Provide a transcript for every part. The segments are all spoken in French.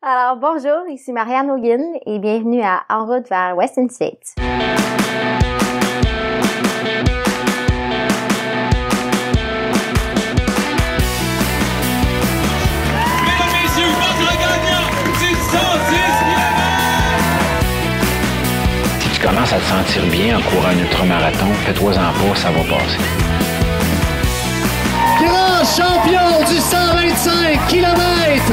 Alors, bonjour, ici Marianne Hogan et bienvenue à En route vers Western States. Si tu commences à te sentir bien en courant un ultramarathon, fais-toi-en pas, ça va passer. Grand champion du 125 km!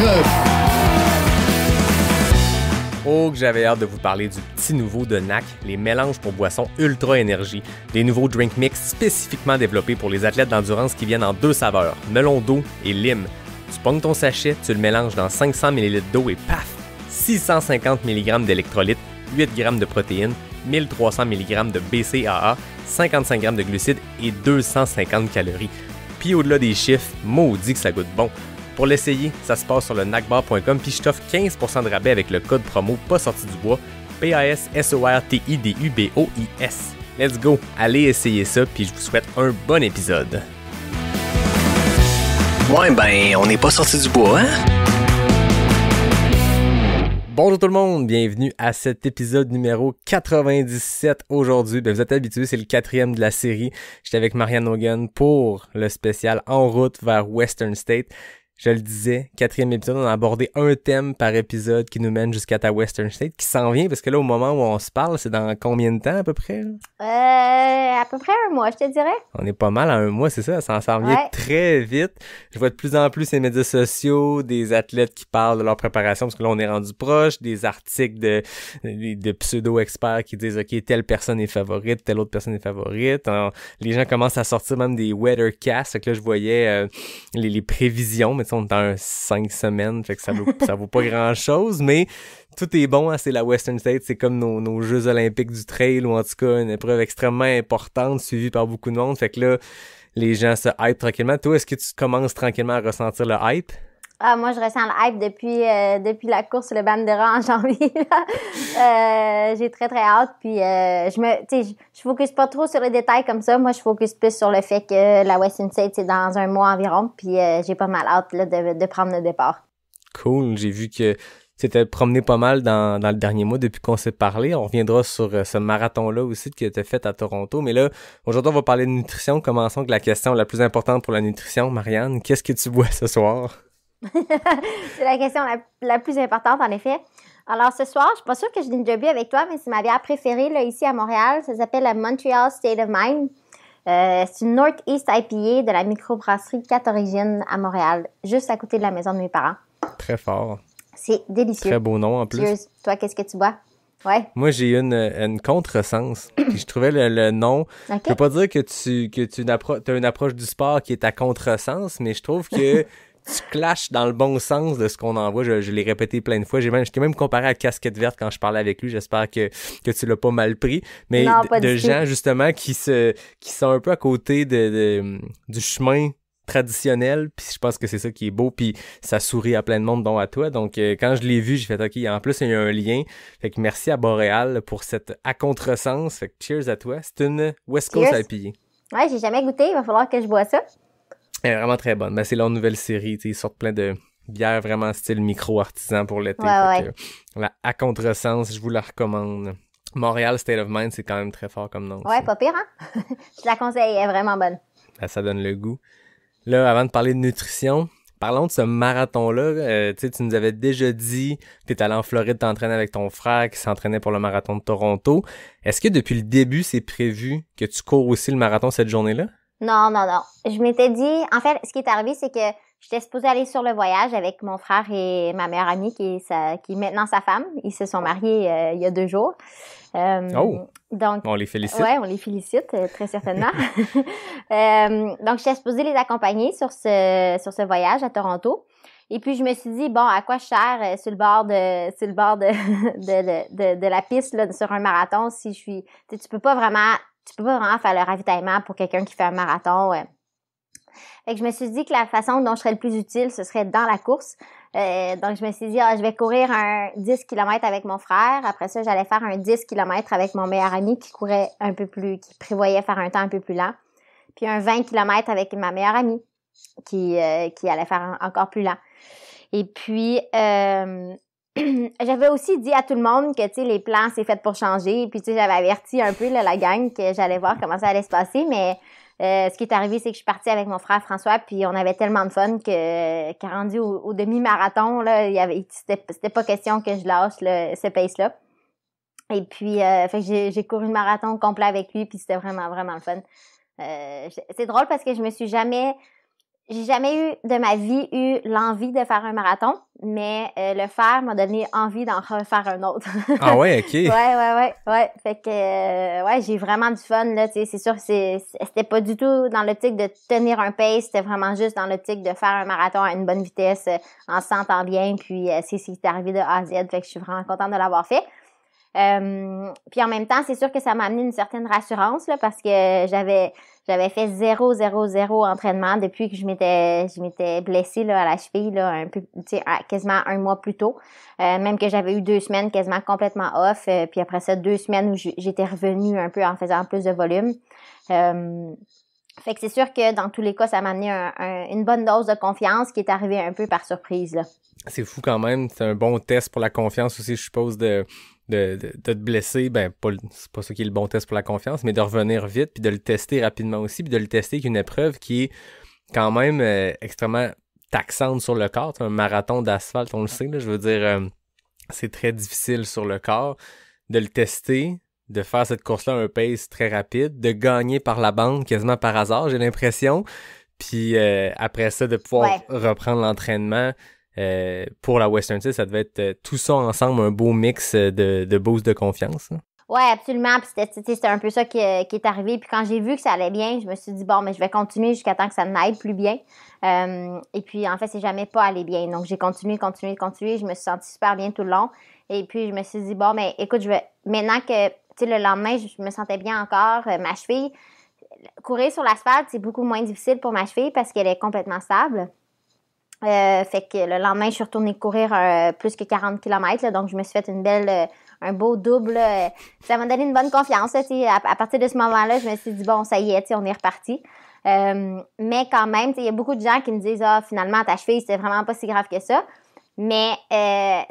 Oh, que j'avais hâte de vous parler du petit nouveau de NAC, les mélanges pour boissons Ultra Énergie, des nouveaux drink mix spécifiquement développés pour les athlètes d'endurance qui viennent en deux saveurs, melon d'eau et lime. Tu pognes ton sachet, tu le mélanges dans 500 ml d'eau et paf! 650 mg d'électrolytes, 8 g de protéines, 1300 mg de BCAA, 55 g de glucides et 250 calories. Puis au-delà des chiffres, maudit que ça goûte bon. Pour l'essayer, ça se passe sur le nacbar.com puis je t'offre 15% de rabais avec le code promo pas sorti du bois, PASSORTIDUBOIS. Let's go, allez essayer ça puis je vous souhaite un bon épisode. Ouais, ben, on n'est pas sorti du bois, hein? Bonjour tout le monde, bienvenue à cet épisode numéro 97 aujourd'hui. Vous êtes habitués, c'est le 4e de la série. J'étais avec Marianne Hogan pour le spécial En route vers Western State. Je le disais, 4e épisode, on a abordé un thème par épisode qui nous mène jusqu'à ta Western State, qui s'en vient, parce que là, au moment où on se parle, c'est dans combien de temps à peu près? À peu près un mois, je te dirais. On est pas mal à un mois, c'est ça, ça s'en vient très vite. Je vois de plus en plus ces médias sociaux, des athlètes qui parlent de leur préparation, parce que là, on est rendu proche, des articles de pseudo-experts qui disent, OK, telle personne est favorite, telle autre personne est favorite. Alors, les gens commencent à sortir même des weathercasts, fait que là, je voyais les prévisions, mais on est dans 5 semaines, fait que ça vaut pas grand-chose, mais tout est bon, hein, c'est la Western States, c'est comme nos Jeux olympiques du trail, ou en tout cas une épreuve extrêmement importante, suivie par beaucoup de monde, fait que là, les gens se hype tranquillement. Toi, est-ce que tu commences tranquillement à ressentir le hype? Ah, moi, je ressens le hype depuis la course le Bandera en janvier. J'ai très, très hâte. Puis, je focus pas trop sur les détails comme ça. Moi, je focus plus sur le fait que la Western States, c'est dans un mois environ. Puis, j'ai pas mal hâte là, de prendre le départ. Cool. J'ai vu que tu t'es promené pas mal dans le dernier mois depuis qu'on s'est parlé. On reviendra sur ce marathon-là aussi que tu as fait à Toronto. Mais là, aujourd'hui, on va parler de nutrition. Commençons avec la question la plus importante pour la nutrition. Marianne, qu'est-ce que tu bois ce soir? C'est la question la plus importante, en effet. Alors, ce soir, je suis pas sûre que je l'ai déjà bu avec toi, mais c'est ma bière préférée là, ici à Montréal. Ça s'appelle la Montreal State of Mind. C'est une Northeast IPA de la microbrasserie 4 Origines à Montréal, juste à côté de la maison de mes parents. Très fort. C'est délicieux. Très beau nom en plus. Cheers. Toi, qu'est-ce que tu bois? Ouais. Moi, j'ai eu une contresens. Puis je trouvais le nom. Okay. Je veux pas dire que tu as une approche du sport qui est à contresens, mais je trouve que tu clashes dans le bon sens de ce qu'on envoie. Je l'ai répété plein de fois. Je t'ai même comparé à Casquette Verte quand je parlais avec lui. J'espère que tu l'as pas mal pris. Mais non, de gens, justement, qui sont un peu à côté du chemin traditionnel, puis je pense que c'est ça qui est beau, puis ça sourit à plein de monde, dont à toi. Donc, quand je l'ai vu, j'ai fait, OK, en plus, il y a un lien. Fait que merci à Boréal pour cette à contresens. Fait que cheers à toi. C'est une West Coast IPA. Ouais, j'ai jamais goûté. Il va falloir que je bois ça. Elle est vraiment très bonne. Ben, c'est leur nouvelle série. Ils sortent plein de bières vraiment style micro-artisan pour l'été. Ouais. La à contresens, je vous la recommande. Montréal State of Mind, c'est quand même très fort comme nom. Ouais, aussi. pas pire, hein? Je la conseille, elle est vraiment bonne. Ben, ça donne le goût. Là, avant de parler de nutrition, parlons de ce marathon-là. Tu nous avais déjà dit que tu étais allé en Floride t'entraîner avec ton frère qui s'entraînait pour le marathon de Toronto. Est-ce que depuis le début, c'est prévu que tu cours aussi le marathon cette journée-là? Non. Je m'étais dit... En fait, ce qui est arrivé, c'est que j'étais supposée aller sur le voyage avec mon frère et ma meilleure amie qui est maintenant sa femme. Ils se sont mariés il y a 2 jours. Donc, on les félicite. Ouais, on les félicite, très certainement. Donc, j'étais supposée les accompagner sur ce voyage à Toronto. Et puis, je me suis dit, bon, à quoi je sers sur le bord de la piste, là, sur un marathon si je suis... Tu peux pas vraiment faire le ravitaillement pour quelqu'un qui fait un marathon. Fait que je me suis dit que la façon dont je serais le plus utile, ce serait dans la course. Donc, je me suis dit, je vais courir un 10 km avec mon frère. Après ça, j'allais faire un 10 km avec mon meilleur ami qui prévoyait faire un temps un peu plus lent. Puis un 20 km avec ma meilleure amie qui allait faire encore plus lent. Et puis, j'avais aussi dit à tout le monde que, tu sais, les plans, c'est fait pour changer. Puis, tu sais, j'avais averti un peu là, la gang que j'allais voir comment ça allait se passer. Mais ce qui est arrivé, c'est que je suis partie avec mon frère François. Puis, on avait tellement de fun que rendu au demi-marathon, là, c'était pas question que je lâche là, ce pace-là. Et puis, fait que j'ai couru le marathon complet avec lui. Puis, c'était vraiment, vraiment le fun. C'est drôle parce que j'ai jamais eu de ma vie l'envie de faire un marathon, mais le faire m'a donné envie d'en refaire un autre. Ah ouais, ok. Ouais. Fait que ouais, j'ai vraiment du fun là, tu sais, c'est sûr que c'était pas du tout dans l'optique de tenir un pace, c'était vraiment juste dans l'optique de faire un marathon à une bonne vitesse en se sentant bien, puis c'est arrivé de A à Z, fait que je suis vraiment contente de l'avoir fait. Puis en même temps, c'est sûr que ça m'a amené une certaine rassurance là, parce que j'avais fait 0 entraînement depuis que je m'étais blessée là à la cheville là un peu, tu sais, quasiment un mois plus tôt. Même que j'avais eu 2 semaines quasiment complètement off, puis après ça 2 semaines où j'étais revenue un peu en faisant plus de volume. Fait que c'est sûr que dans tous les cas, ça m'a amené une bonne dose de confiance qui est arrivée un peu par surprise là. C'est fou quand même, c'est un bon test pour la confiance aussi, je suppose, de te blesser, c'est pas ça qui est le bon test pour la confiance, mais de revenir vite, puis de le tester rapidement aussi, puis de le tester avec une épreuve qui est quand même extrêmement taxante sur le corps. Un marathon d'asphalte, on le sait, là, je veux dire, c'est très difficile sur le corps. De le tester, de faire cette course-là à un pace très rapide, de gagner par la bande quasiment par hasard, j'ai l'impression, puis après ça, de pouvoir reprendre l'entraînement. Pour la Western States, ça devait être tout ça ensemble, un beau mix de boost de confiance. Hein? Ouais, absolument. Puis c'était un peu ça qui est arrivé. Puis quand j'ai vu que ça allait bien, je me suis dit bon, mais je vais continuer jusqu'à temps que ça n'aille plus bien. Et puis en fait, c'est jamais pas allé bien. Donc j'ai continué. Je me suis sentie super bien tout le long. Et puis je me suis dit bon, mais écoute, maintenant que tu sais le lendemain, je me sentais bien encore. Ma cheville, courir sur l'asphalte, c'est beaucoup moins difficile pour ma cheville parce qu'elle est complètement stable. Fait que le lendemain, je suis retournée courir plus que 40 km, là, donc je me suis fait un beau double. Ça m'a donné une bonne confiance. Là, à partir de ce moment-là, je me suis dit, bon, ça y est, on est reparti. Mais quand même, il y a beaucoup de gens qui me disent, finalement, ta cheville, c'est vraiment pas si grave que ça. Mais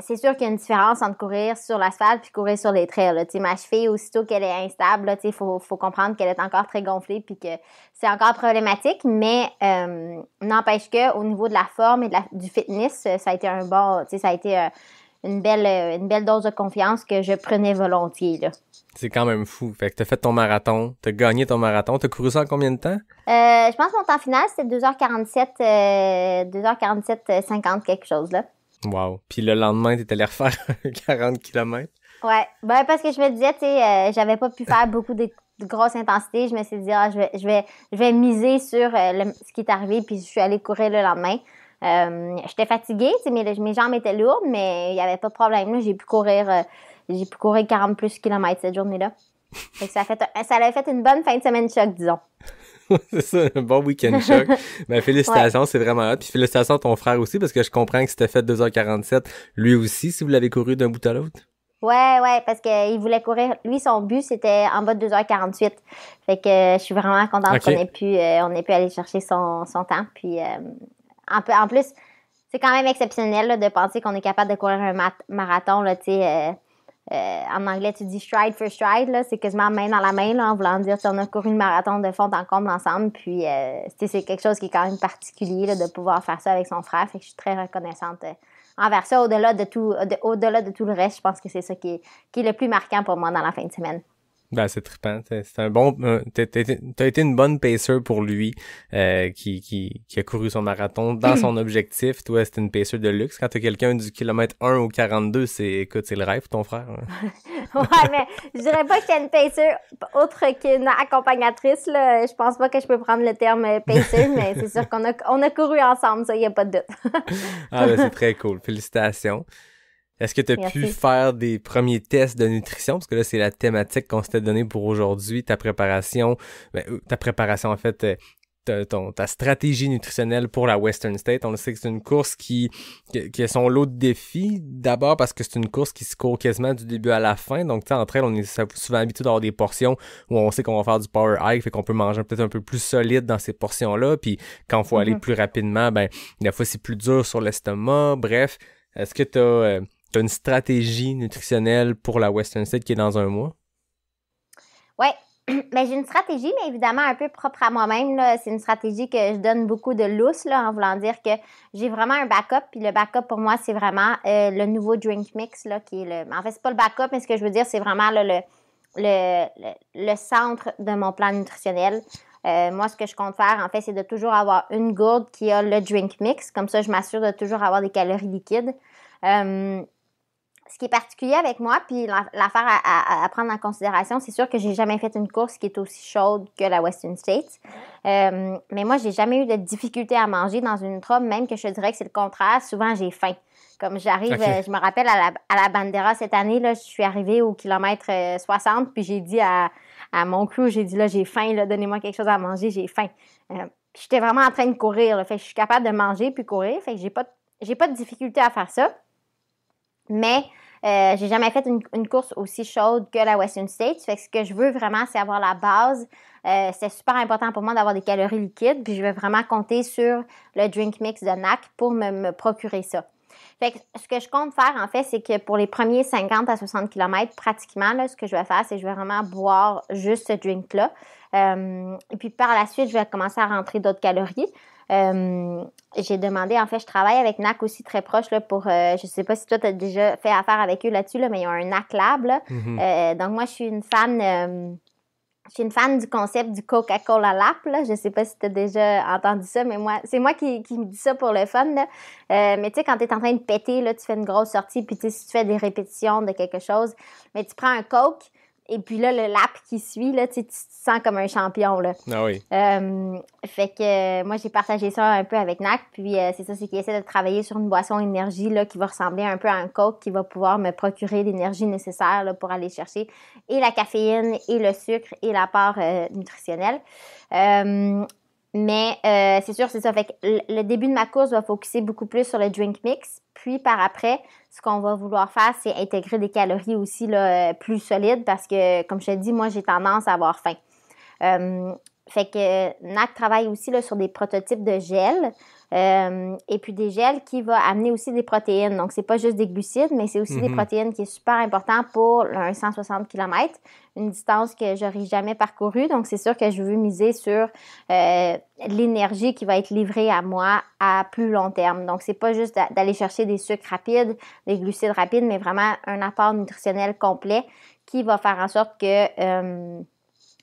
c'est sûr qu'il y a une différence entre courir sur l'asphalte puis courir sur les trails. Là. Ma cheville, aussitôt qu'elle est instable, il faut comprendre qu'elle est encore très gonflée puis que c'est encore problématique. Mais n'empêche qu'au niveau de la forme et du fitness, ça a été une belle dose de confiance que je prenais volontiers. Là. C'est quand même fou. Fait que t'as fait ton marathon, t'as gagné ton marathon. T'as couru ça en combien de temps? Je pense que mon temps final, c'était 2h47, 50 quelque chose, là. Wow. Puis le lendemain, t'es allé refaire 40 km? Ouais. Ben, parce que je me disais, tu sais, j'avais pas pu faire beaucoup de grosse intensité. Je me suis dit, je vais miser sur ce qui est arrivé, puis je suis allée courir le lendemain. J'étais fatiguée, tu sais, mes jambes étaient lourdes, mais il y avait pas de problème, là. J'ai pu courir 40 plus kilomètres cette journée-là. Fait que ça avait fait une bonne fin de semaine choc, disons. C'est ça, un bon week-end choc. Ben, félicitations, c'est vraiment hot. Puis félicitations à ton frère aussi, parce que je comprends que c'était fait 2h47, lui aussi, si vous l'avez couru d'un bout à l'autre. Ouais, parce qu'il voulait courir. Lui, son but, c'était en bas de 2h48. Fait que je suis vraiment contente qu'on ait pu aller chercher son temps. Puis, en plus, c'est quand même exceptionnel, là, de penser qu'on est capable de courir un marathon, là, tu sais, en anglais, tu dis stride for stride, là, c'est quasiment main dans la main, là, en voulant dire qu'on a couru le marathon de fond en comble ensemble, puis c'est quelque chose qui est quand même particulier, là, de pouvoir faire ça avec son frère, fait que je suis très reconnaissante envers ça, au-delà de tout le reste. Je pense que c'est ça qui est le plus marquant pour moi dans la fin de semaine. Ben, c'est trippant. C'est un bon, t'as été une bonne pacer pour lui, qui a couru son marathon dans son objectif. Toi, c'était une pacer de luxe. Quand t'as quelqu'un du kilomètre 1 au 42, c'est le rêve pour ton frère. Hein. Ouais, mais je dirais pas que j'étais une pacer autre qu'une accompagnatrice, là. Je pense pas que je peux prendre le terme pacer, mais c'est sûr qu'on a couru ensemble, ça, y a pas de doute. Ah, ben, c'est très cool. Félicitations. Est-ce que tu as pu faire des premiers tests de nutrition? Parce que là, c'est la thématique qu'on s'était donnée pour aujourd'hui. Ta préparation, en fait, ta stratégie nutritionnelle pour la Western States. On le sait que c'est une course qui a son lot de défis. D'abord parce que c'est une course qui se court quasiment du début à la fin. Donc, tu sais, entre elles, on est souvent habitué d'avoir des portions où on sait qu'on va faire du power hike, fait qu'on peut manger peut-être un peu plus solide dans ces portions-là. Puis, quand il faut aller plus rapidement, ben, des fois, c'est plus dur sur l'estomac. Bref, est-ce que tu as t'as une stratégie nutritionnelle pour la Western State qui est dans un mois? Ouais. Ben, j'ai une stratégie, mais évidemment un peu propre à moi-même, là. C'est une stratégie que je donne beaucoup de lousse, là, en voulant dire que j'ai vraiment un backup. Puis le backup, pour moi, c'est vraiment le nouveau drink mix, là, qui est le... En fait, c'est pas le backup, mais ce que je veux dire, c'est vraiment là, le centre de mon plan nutritionnel. Moi, ce que je compte faire, en fait, c'est de toujours avoir une gourde qui a le drink mix. Comme ça, je m'assure de toujours avoir des calories liquides. Ce qui est particulier avec moi, puis l'affaire à prendre en considération, c'est sûr que j'ai jamais fait une course qui est aussi chaude que la Western States. Mais moi, j'ai jamais eu de difficulté à manger dans une ultra, même que je dirais que c'est le contraire. Souvent, j'ai faim. Comme j'arrive, je me rappelle à la Bandera cette année, là, je suis arrivée au kilomètre 60, puis j'ai dit à mon crew, j'ai dit là, j'ai faim, là, donnez-moi quelque chose à manger, j'ai faim. Puis j'étais vraiment en train de courir, là, fait que je suis capable de manger puis courir, fait que j'ai pas de difficulté à faire ça. Mais j'ai jamais fait une course aussi chaude que la Western States. Fait que ce que je veux vraiment, c'est avoir la base. C'est super important pour moi d'avoir des calories liquides. Puis je vais vraiment compter sur le drink mix de NAC pour me procurer ça. Fait que ce que je compte faire, en fait, c'est que pour les premiers 50 à 60 km, pratiquement, là, ce que je vais faire, c'est que je vais vraiment boire juste ce drink-là. Et puis par la suite, je vais commencer à rentrer d'autres calories. J'ai demandé, en fait, je travaille avec NAC aussi très proche là, pour, je sais pas si toi, tu as déjà fait affaire avec eux là-dessus, là, mais ils ont un NAC Lab. Là. Donc moi, je suis une fan du concept du Coca-Cola Lap, là. Je sais pas si tu as déjà entendu ça, mais moi, c'est moi qui me dis ça pour le fun, là. Mais tu sais, quand tu es en train de péter, là, tu fais une grosse sortie, puis tu sais, si tu fais des répétitions de quelque chose, mais tu prends un Coke, et puis là, le lap qui suit, là, tu te sens comme un champion, là. Ah oui. Fait que moi, j'ai partagé ça un peu avec NAC, puis c'est ça, c'est qu'ils essaient de travailler sur une boisson énergie, là, qui va ressembler un peu à un Coke, qui va pouvoir me procurer l'énergie nécessaire, là, pour aller chercher et la caféine, et le sucre, et l'apport nutritionnel. Mais c'est sûr, c'est ça. Fait que le début de ma course va focuser beaucoup plus sur le drink mix. Puis par après, ce qu'on va vouloir faire, c'est intégrer des calories aussi là, plus solides parce que, comme je te dis, moi, j'ai tendance à avoir faim. Fait que NAC travaille aussi là, sur des prototypes de gel. Et puis des gels qui vont amener aussi des protéines. Donc, c'est pas juste des glucides, mais c'est aussi des protéines qui est super important pour un 160 km, une distance que j'aurais jamais parcourue. Donc, c'est sûr que je veux miser sur l'énergie qui va être livrée à moi à plus long terme. Donc, c'est pas juste d'aller chercher des sucres rapides, des glucides rapides, mais vraiment un apport nutritionnel complet qui va faire en sorte que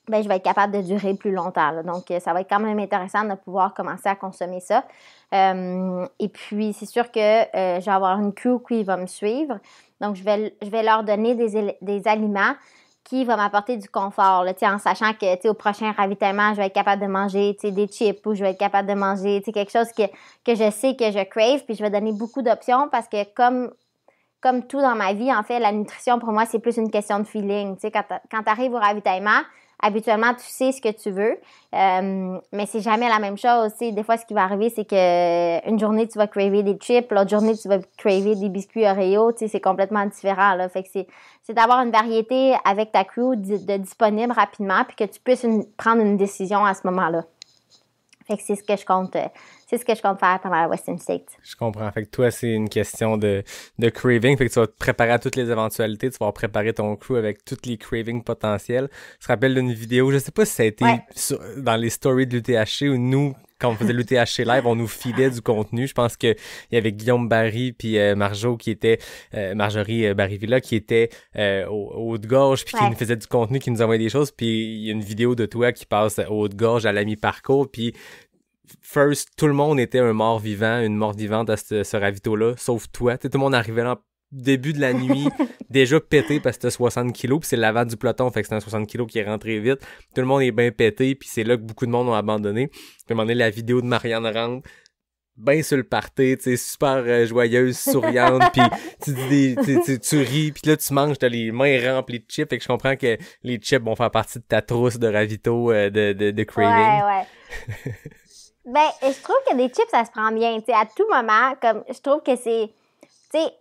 je vais être capable de durer plus longtemps. Là. Donc, ça va être quand même intéressant de pouvoir commencer à consommer ça. Et puis, c'est sûr que je vais avoir une crew qui va me suivre. Donc, je vais leur donner des aliments qui vont m'apporter du confort, là, en sachant que au prochain ravitaillement, je vais être capable de manger des chips ou je vais être capable de manger quelque chose que je sais que je crave. Puis, je vais donner beaucoup d'options parce que comme tout dans ma vie, en fait, la nutrition, pour moi, c'est plus une question de feeling. Quand tu arrives au ravitaillement, habituellement, tu sais ce que tu veux, mais c'est jamais la même chose. T'sais. Des fois, ce qui va arriver, c'est que une journée, tu vas craver des chips, l'autre journée, tu vas craver des biscuits Oreo. C'est complètement différent. Là. Fait que c'est d'avoir une variété avec ta crew de disponible rapidement puis que tu puisses prendre une décision à ce moment-là. Fait que c'est ce que je compte faire pendant la Western States. Je comprends. Fait que toi, c'est une question de craving. Fait que tu vas te préparer à toutes les éventualités. Tu vas préparer ton crew avec tous les cravings potentiels. Je te rappelle d'une vidéo, je sais pas si ça a été dans les stories de l'UTHC ou nous, quand on faisait l'UTHC Live, on nous filait du contenu. Je pense que il y avait Guillaume Barry puis Marjorie Barry-Villa qui était au Haute-Gorge puis qui nous faisait du contenu, qui nous envoyait des choses. Puis il y a une vidéo de toi qui passe au Haute-Gorge à la mi-parcours. Puis first, tout le monde était un mort-vivant, une mort-vivante à ce ravito-là, sauf toi. Tout le monde arrivait là début de la nuit, déjà pété parce que c'était 60 kilos, puis c'est l'avant du peloton, fait que c'est un 60 kilos qui est rentré vite. Tout le monde est bien pété, puis c'est là que beaucoup de monde ont abandonné. Puis à un moment donné, la vidéo de Marianne rentre, ben sur le party, tu sais, super joyeuse, souriante, puis tu ris, puis là tu manges, t'as les mains remplies de chips, fait que je comprends que les chips vont faire partie de ta trousse de ravito de craving. Ouais. Ben, je trouve que des chips, ça se prend bien, tu sais, à tout moment, comme, je trouve que c'est, tu sais,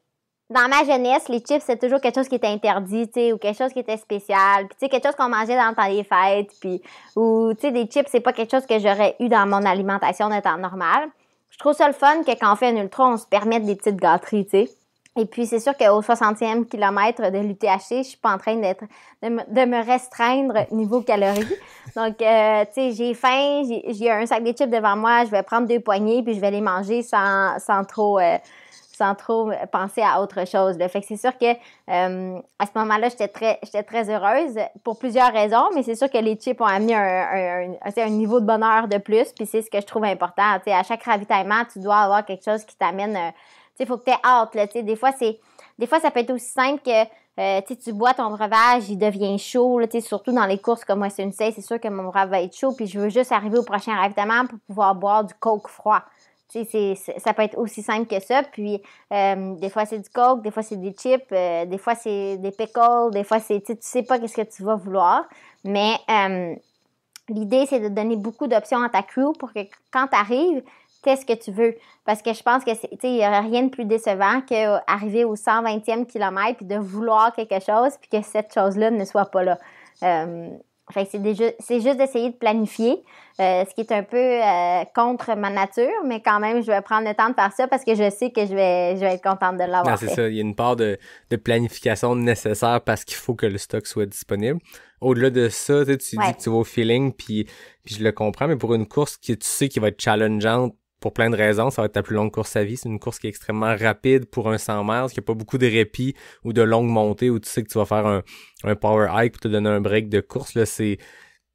dans ma jeunesse, les chips, c'est toujours quelque chose qui était interdit, tu sais, ou quelque chose qui était spécial, puis tu sais, quelque chose qu'on mangeait dans le temps des fêtes, puis, ou, tu sais, des chips, c'est pas quelque chose que j'aurais eu dans mon alimentation de temps normal. Je trouve ça le fun que quand on fait un ultra, on se permette des petites gâteries, tu sais. Et puis, c'est sûr qu'au 60e kilomètre de l'UTHC, je suis pas en train de me restreindre niveau calories. Donc, tu sais, j'ai faim, j'ai un sac de chips devant moi, je vais prendre 2 poignées puis je vais les manger sans trop penser à autre chose. Là. Fait que c'est sûr que à ce moment-là, j'étais très heureuse pour plusieurs raisons, mais c'est sûr que les chips ont amené un niveau de bonheur de plus, puis c'est ce que je trouve important. Tu sais, à chaque ravitaillement, tu dois avoir quelque chose qui t'amène... tu sais, faut que t'aies hâte, là, tu sais. Des fois, ça peut être aussi simple que, tu bois ton breuvage, il devient chaud, là, tu sais, surtout dans les courses comme Western States, c'est sûr que mon breuvage va être chaud, puis je veux juste arriver au prochain ravitaillement pour pouvoir boire du Coke froid. Tu sais, ça peut être aussi simple que ça, puis des fois, c'est du Coke, des fois, c'est des chips, des fois, c'est des pickles, des fois, tu sais pas qu'est-ce que tu vas vouloir, mais l'idée, c'est de donner beaucoup d'options à ta crew pour que quand t'arrives, qu'est-ce que tu veux. Parce que je pense que il n'y a rien de plus décevant qu'arriver au 120e kilomètre puis de vouloir quelque chose puis que cette chose-là ne soit pas là. Fait que c'est juste d'essayer de planifier, ce qui est un peu contre ma nature, mais quand même, je vais prendre le temps de faire ça parce que je sais que je vais être contente de l'avoir fait. C'est ça, il y a une part de planification nécessaire parce qu'il faut que le stock soit disponible. Au-delà de ça, tu dis que tu vas au feeling, puis je le comprends, mais pour une course que tu sais qui va être challengeante, pour plein de raisons, ça va être ta plus longue course à vie. C'est une course qui est extrêmement rapide pour un 100 miles, qui a pas beaucoup de répit ou de longues montées où tu sais que tu vas faire un power hike pour te donner un break de course. Là, c'est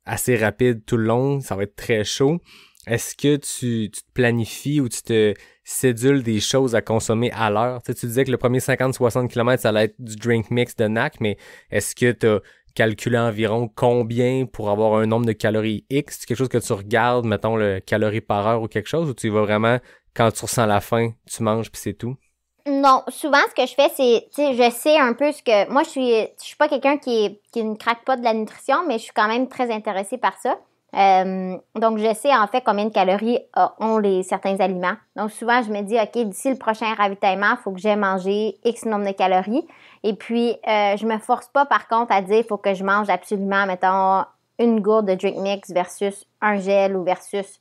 assez rapide tout le long. Ça va être très chaud. Est-ce que tu te planifies ou tu te cédules des choses à consommer à l'heure? Tu disais que le premier 50-60 km, ça allait être du drink mix de NAC, mais est-ce que tu as calculer environ combien pour avoir un nombre de calories X? C'est quelque chose que tu regardes, mettons, le calories par heure ou quelque chose, ou tu y vas vraiment, quand tu ressens la faim, tu manges puis c'est tout? Non, souvent, ce que je fais, c'est, tu sais, je sais un peu ce que... Moi, je suis pas quelqu'un qui ne craque pas de la nutrition, mais je suis quand même très intéressée par ça. Donc, je sais, en fait, combien de calories ont certains aliments. Donc, souvent, je me dis, OK, d'ici le prochain ravitaillement, il faut que j'aie mangé X nombre de calories. Et puis, je me force pas, par contre, à dire, il faut que je mange absolument, mettons, une gourde de drink mix versus un gel ou versus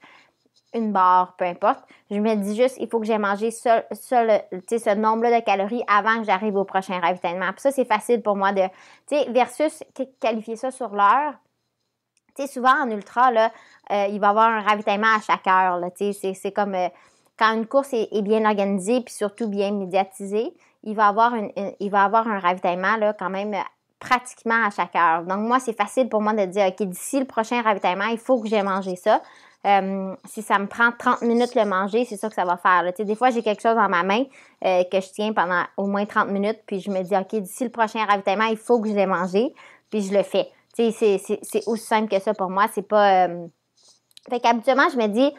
une barre, peu importe. Je me dis juste, il faut que j'ai mangé ce nombre-là de calories avant que j'arrive au prochain ravitaillement. Puis ça, c'est facile pour moi de, tu sais, versus qualifier ça sur l'heure. Tu sais, souvent en ultra, là, il va y avoir un ravitaillement à chaque heure, là. Tu sais, c'est comme quand une course est bien organisée puis surtout bien médiatisée, il va y avoir un ravitaillement, là, quand même pratiquement à chaque heure. Donc, moi, c'est facile pour moi de dire, OK, d'ici le prochain ravitaillement, il faut que j'ai mangé ça. Si ça me prend 30 minutes le manger, c'est ça que ça va faire. Là. Des fois, j'ai quelque chose dans ma main que je tiens pendant au moins 30 minutes, puis je me dis, OK, d'ici le prochain ravitaillement, il faut que je l'ai mangé, puis je le fais. C'est aussi simple que ça pour moi. C'est pas... Fait qu'habituellement, je me dis,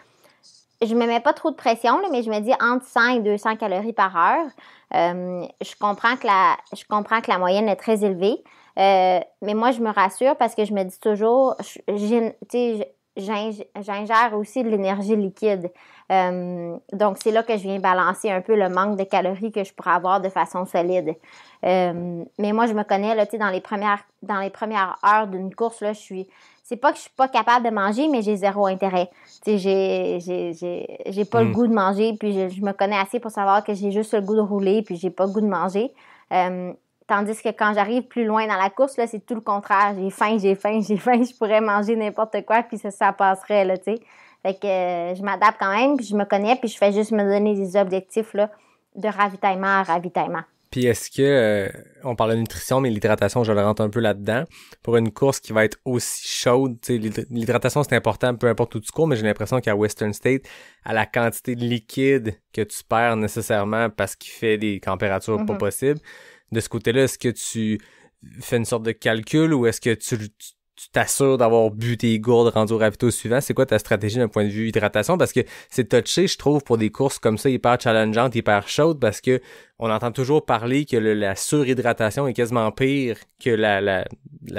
je me mets pas trop de pression, là, mais je me dis entre 100 et 200 calories par heure. Je comprends que la moyenne est très élevée, mais moi, je me rassure parce que je me dis toujours, j'ingère aussi de l'énergie liquide. Donc, c'est là que je viens balancer un peu le manque de calories que je pourrais avoir de façon solide. Mais moi, je me connais, là, tu sais, dans les premières heures d'une course, là, c'est pas que je suis pas capable de manger, mais j'ai zéro intérêt. Tu sais, j'ai pas le goût de manger, puis je me connais assez pour savoir que j'ai juste le goût de rouler, puis j'ai pas le goût de manger. Tandis que quand j'arrive plus loin dans la course, là, c'est tout le contraire. J'ai faim, je pourrais manger n'importe quoi, puis ça passerait, là, tu sais. Fait que je m'adapte quand même, puis je me connais, puis je fais juste me donner des objectifs, là, de ravitaillement à ravitaillement. Puis est-ce que, on parle de nutrition, mais l'hydratation, je le rentre un peu là-dedans. Pour une course qui va être aussi chaude, l'hydratation, c'est important, peu importe où tu cours, mais j'ai l'impression qu'à Western State, à la quantité de liquide que tu perds nécessairement parce qu'il fait des températures pas possibles, de ce côté-là, est-ce que tu fais une sorte de calcul ou est-ce que tu t'assures d'avoir bu tes gourdes rendues au ravito suivant? C'est quoi ta stratégie d'un point de vue hydratation? Parce que c'est touché, je trouve, pour des courses comme ça, hyper challengeantes, hyper chaudes, parce que on entend toujours parler que la surhydratation est quasiment pire que la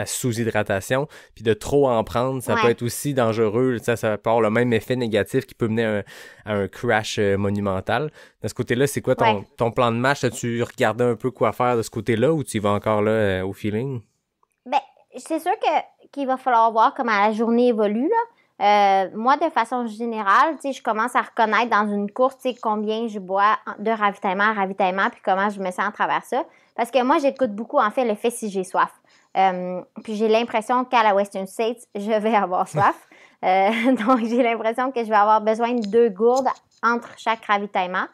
sous-hydratation, puis de trop en prendre, ça peut être aussi dangereux, ça peut avoir le même effet négatif qui peut mener à un crash monumental. De ce côté-là, c'est quoi ton plan de match? As-tu regardé un peu quoi faire de ce côté-là, ou tu y vas encore là au feeling? Ben, c'est sûr qu'il va falloir voir comment la journée évolue, Moi, de façon générale, tu sais, je commence à reconnaître dans une course, tu sais, combien je bois de ravitaillement à ravitaillement, puis comment je me sens à travers ça. Parce que moi, j'écoute beaucoup, en fait, le fait si j'ai soif. Puis j'ai l'impression qu'à la Western States, je vais avoir soif. Donc, j'ai l'impression que je vais avoir besoin de 2 gourdes entre chaque ravitaillement.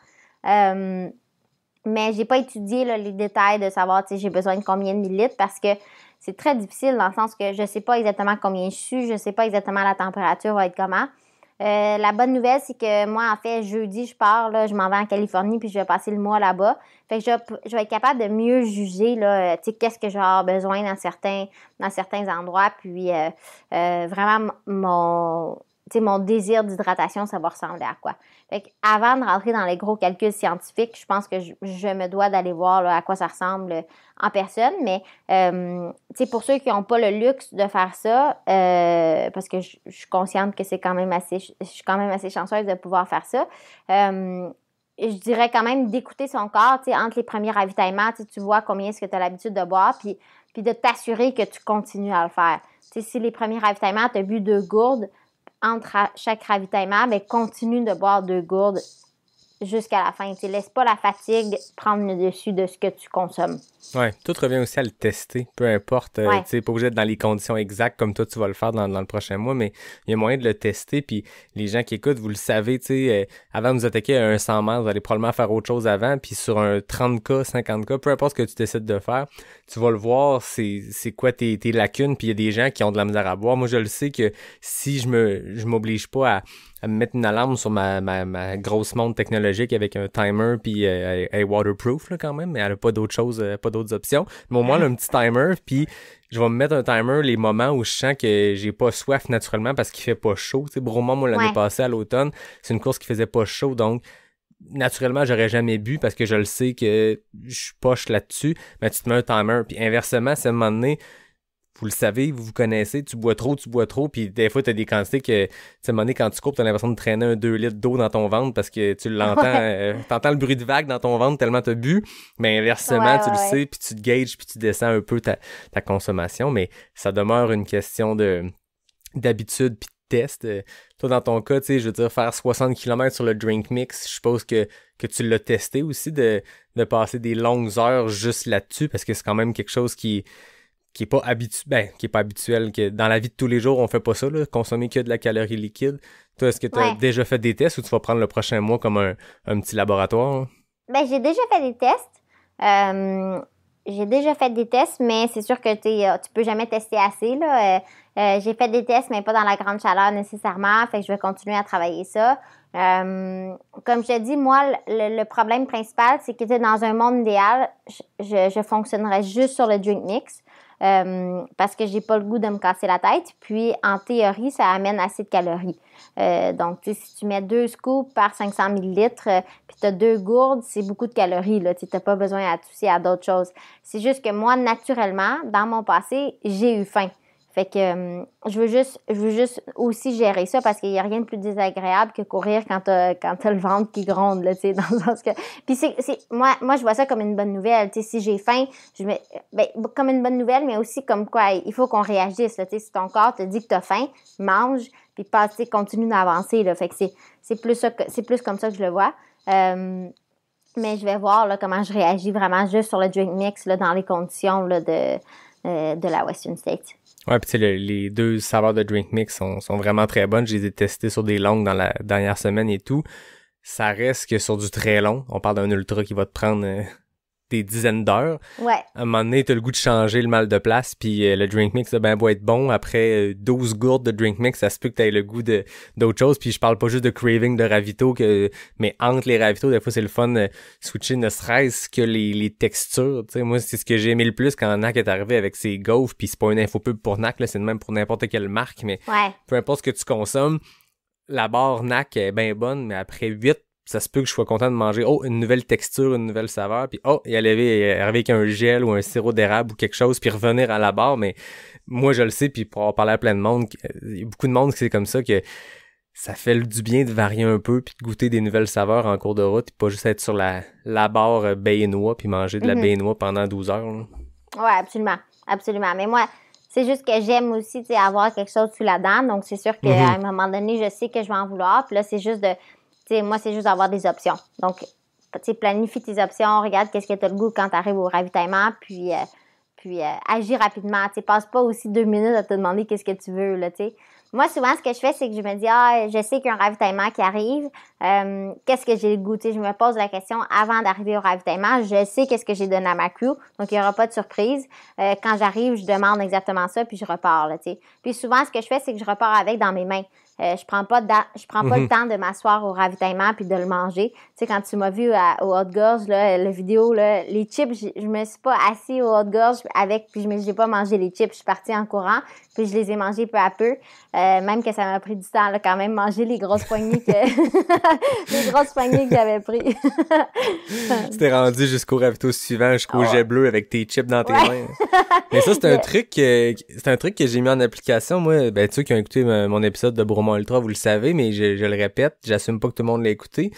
Mais j'ai pas étudié là, les détails de savoir, tu sais, j'ai besoin de combien de millilitres parce que c'est très difficile dans le sens que je sais pas exactement combien je suis, je sais pas exactement la température va être comment. La bonne nouvelle, c'est que moi, en fait, jeudi, je pars, là, je m'en vais en Californie puis je vais passer le mois là-bas. Fait que je vais être capable de mieux juger, là, tu sais, qu'est-ce que je vais avoir besoin dans certains endroits. Puis, vraiment, mon désir d'hydratation, ça va ressembler à quoi. Fait que avant de rentrer dans les gros calculs scientifiques, je pense que je me dois d'aller voir là, à quoi ça ressemble en personne. Mais pour ceux qui n'ont pas le luxe de faire ça, parce que je suis consciente que je suis quand même assez chanceuse de pouvoir faire ça. Je dirais quand même d'écouter son corps, entre les premiers ravitaillements, tu vois combien est-ce que tu as l'habitude de boire, puis de t'assurer que tu continues à le faire. Si les premiers ravitaillements, tu as bu 2 gourdes, entre chaque ravitaillement, ben continue de boire 2 gourdes jusqu'à la fin. Laisse pas la fatigue prendre le dessus de ce que tu consommes. Ouais, tout revient aussi à le tester, peu importe. Tu sais, pas obligé d'être dans les conditions exactes comme toi tu vas le faire dans le prochain mois, mais il y a moyen de le tester. Puis les gens qui écoutent, vous le savez, tu sais, avant de vous attaquer à un 100 mètres, vous allez probablement faire autre chose avant. Puis sur un 30K, 50K, peu importe ce que tu décides de faire, tu vas le voir, c'est quoi tes lacunes. Puis il y a des gens qui ont de la misère à boire. Moi, je le sais que si je m'oblige pas à me mettre une alarme sur ma grosse montre technologique avec un timer puis elle est waterproof là, quand même, mais elle a pas d'autres choses, pas d'autres options. Mais au moins, elle a un petit timer, puis je vais me mettre un timer les moments où je sens que j'ai pas soif naturellement parce qu'il fait pas chaud. Tu sais, Bromont, moi, l'année passée à l'automne, c'est une course qui faisait pas chaud, donc naturellement, j'aurais jamais bu parce que je le sais que je suis poche là-dessus, mais tu te mets un timer. Puis inversement, c'est à un moment donné, vous le savez, vous connaissez, tu bois trop, puis des fois, t'as des quantités que, tu sais, à un moment donné, quand tu cours, t'as l'impression de traîner un 2 litres d'eau dans ton ventre parce que tu l'entends, t'entends le bruit de vague dans ton ventre tellement t'as bu, mais inversement, tu le sais, puis tu te gages, puis tu descends un peu ta consommation, mais ça demeure une question d'habitude puis de test. Toi, dans ton cas, tu sais, je veux dire, faire 60 km sur le drink mix, je suppose que tu l'as testé aussi, de passer des longues heures juste là-dessus, parce que c'est quand même quelque chose qui est pas habituel, que dans la vie de tous les jours, on fait pas ça, là, consommer que de la calorie liquide. Toi, est-ce que tu as déjà fait des tests ou tu vas prendre le prochain mois comme un petit laboratoire? Hein? Ben, j'ai déjà fait des tests. Mais c'est sûr que tu peux jamais tester assez, là. J'ai fait des tests, mais pas dans la grande chaleur nécessairement, fait que je vais continuer à travailler ça. Comme je te dis, moi, le problème principal, c'est que dans un monde idéal, je fonctionnerais juste sur le drink mix. Parce que j'ai pas le goût de me casser la tête. Puis, en théorie, ça amène assez de calories. Donc, tu sais, si tu mets 2 scoops par 500 millilitres, puis tu as 2 gourdes, c'est beaucoup de calories, là. Tu n'as pas besoin à toucher à d'autres choses. C'est juste que moi, naturellement, dans mon passé, j'ai eu faim. Fait que je veux juste aussi gérer ça parce qu'il n'y a rien de plus désagréable que courir quand t'as le ventre qui gronde, là, tu sais, dans le sens que... Puis moi, je vois ça comme une bonne nouvelle, tu sais, si j'ai faim, comme une bonne nouvelle, mais aussi comme quoi, il faut qu'on réagisse, là, tu sais, si ton corps te dit que t'as faim, mange, puis continue d'avancer, là, fait que c'est plus comme ça que je le vois. Mais je vais voir, là, comment je réagis vraiment juste sur le drink mix, là, dans les conditions, là, de la Western States. Ouais, puis tu sais, les 2 saveurs de drink mix sont vraiment très bonnes. Je les ai testées sur des longues dans la dernière semaine et tout. Ça reste que sur du très long. On parle d'un ultra qui va te prendre des dizaines d'heures. Ouais. À un moment donné, t'as le goût de changer le mal de place, puis le drink mix a bien beau être bon. Après 12 gourdes de drink mix, ça se peut que t'aies le goût d'autre chose. Puis je parle pas juste de craving de ravito, mais entre les ravitos, des fois c'est le fun de switcher ne serait-ce que les textures. Tu sais, moi, c'est ce que j'ai aimé le plus quand NAC est arrivé avec ses gaufres, puis c'est pas une infopub pour NAC, là, c'est de même pour n'importe quelle marque, mais peu importe ce que tu consommes, la barre NAC est bien bonne, mais après 8, ça se peut que je sois content de manger une nouvelle texture, une nouvelle saveur, puis y aller avec un gel ou un sirop d'érable ou quelque chose, puis revenir à la barre. Mais moi, je le sais, puis pour avoir parlé à plein de monde, il y a beaucoup de monde qui c'est comme ça, que ça fait du bien de varier un peu, puis de goûter des nouvelles saveurs en cours de route, puis pas juste être sur la barre baie et noix, puis manger de la baie et noix pendant 12 heures. Là. Ouais, absolument. Absolument. Mais moi, C'est juste que j'aime aussi, tu sais, avoir quelque chose sous la dent. Donc, c'est sûr qu'à un moment donné, je sais que je vais en vouloir. Puis là, c'est juste tu sais, moi, c'est juste d'avoir des options. Donc, tu sais, planifie tes options, regarde qu'est-ce que tu as le goût quand tu arrives au ravitaillement, puis agis rapidement. Tu sais, passe pas aussi 2 minutes à te demander qu'est-ce que tu veux, là, tu sais. Moi, souvent, ce que je fais, c'est que je me dis, je sais qu'il y a un ravitaillement qui arrive. Qu'est-ce que j'ai le goût? Tu sais, je me pose la question avant d'arriver au ravitaillement. Je sais qu'est-ce que j'ai donné à ma crew, donc il n'y aura pas de surprise. Quand j'arrive, je demande exactement ça, puis je repars, là, tu sais. Puis souvent, ce que je fais, c'est que je repars avec dans mes mains. Je prends pas le temps de m'asseoir au ravitaillement puis de le manger. Tu sais, quand tu m'as vu au Haute-Gorge, là, la vidéo, là, les chips, je me suis pas assis au Haute-Gorge puis j'ai pas mangé les chips. Je suis partie en courant, puis je les ai mangés peu à peu. Même que ça m'a pris du temps, là, quand même, manger les grosses poignées que j'avais pris. Tu t'es rendu jusqu'au ravito suivant, jusqu'au jet bleu avec tes chips dans tes mains. Mais ça, c'est un truc que j'ai mis en application, moi. Ben, ceux qui ont écouté mon épisode de Bromont Ultra, vous le savez, mais je le répète, j'assume pas que tout le monde l'a écouté.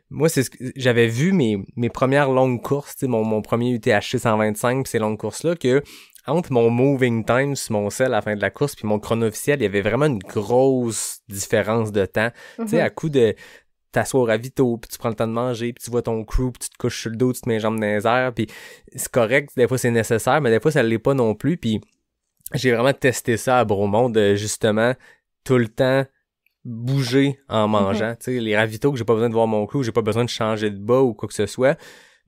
Moi, c'est j'avais vu mes premières longues courses, tu sais, mon premier UTHC 125 pis ces longues courses-là, que entre mon moving time sur mon cell à la fin de la course puis mon chrono officiel, il y avait vraiment une grosse différence de temps. Tu sais, à coup de t'assois au ravito, puis tu prends le temps de manger, puis tu vois ton crew, puis tu te couches sur le dos, tu te mets les jambes dans les airs, puis c'est correct, des fois c'est nécessaire, mais des fois ça l'est pas non plus, puis j'ai vraiment testé ça à Bromont, de justement tout le temps bouger en mangeant. Tu sais, les ravitaux que j'ai pas besoin de voir mon crew, j'ai pas besoin de changer de bas ou quoi que ce soit,